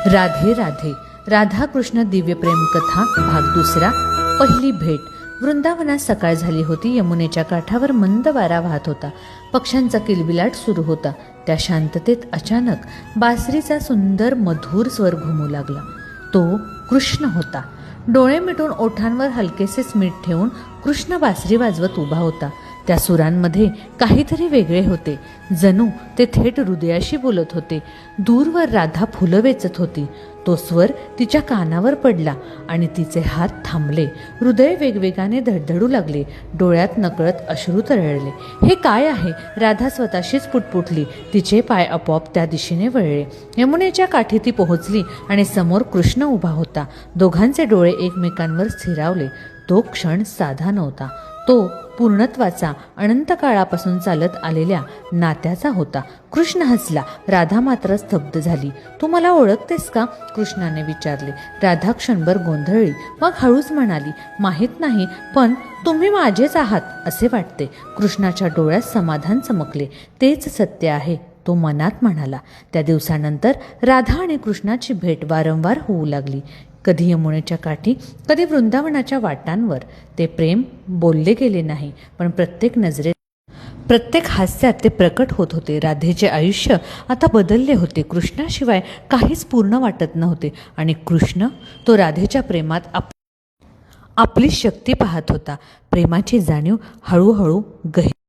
राधे राधे. राधा कृष्ण दिव्य प्रेम कथा भाग दुसरा. पहिली भेट. वृंदावनात सकाळ झाली होती. यमुनेच्या काठावर मंद वारा वाहत होता. पक्ष्यांचा किलबिलाट सुरू होता. त्या शांततेत अचानक बासरीचा सुंदर मधुर स्वर घुमू लागला. तो कृष्ण होता. डोळे मिटून ओठांवर हलकेसेच मीठ ठेवून कृष्ण बासरी वाजवत उभा होता. त्या सुरांमध्ये काहीतरी वेगळे होते. जणू ते थेट हृदयाशी बोलत होते. दूरवर राधा फुलं वेचत होती. तो स्वर तिच्या कानावर पडला आणि तिचे हात थांबले. हृदय वेगवेगाने धडधडू लागले. डोळ्यात नकळत अश्रू तरळले. हे काय आहे? राधा स्वतःशीच पुटपुटली. तिचे पाय आपोआप त्या दिशेने वळले. यमुनेच्या काठी ती पोहोचली आणि समोर कृष्ण उभा होता. दोघांचे डोळे एकमेकांवर स्थिरावले. तो क्षण साधा नव्हता. तो पूर्णत्वाचा, अनंत काळापासून चालत आलेल्या नात्याचा होता. कृष्ण हसला. राधा मात्र स्तब्ध झाली. तू मला ओळखतेस का? कृष्णाने विचारले. राधा क्षणभर गोंधळली. मग हळूच म्हणाली, माहीत नाही, पण तुम्ही माझेच आहात असे वाटते. कृष्णाच्या डोळ्यात समाधान चमकले. तेच सत्य आहे, तो मनात म्हणाला. त्या दिवसानंतर राधा आणि कृष्णाची भेट वारंवार होऊ लागली. कधी यमुनेच्या काठी, कधी वृंदावनाच्या वाटांवर. ते प्रेम बोलले गेले नाही, पण प्रत्येक नजरेत, प्रत्येक हास्यात ते प्रकट होत होते. राधेचे आयुष्य आता बदलले होते. कृष्णाशिवाय काहीच पूर्ण वाटत नव्हते आणि कृष्ण, तो राधेच्या प्रेमात आपली शक्ती पाहत होता. प्रेमाची जाणीव हळूहळू गहिरी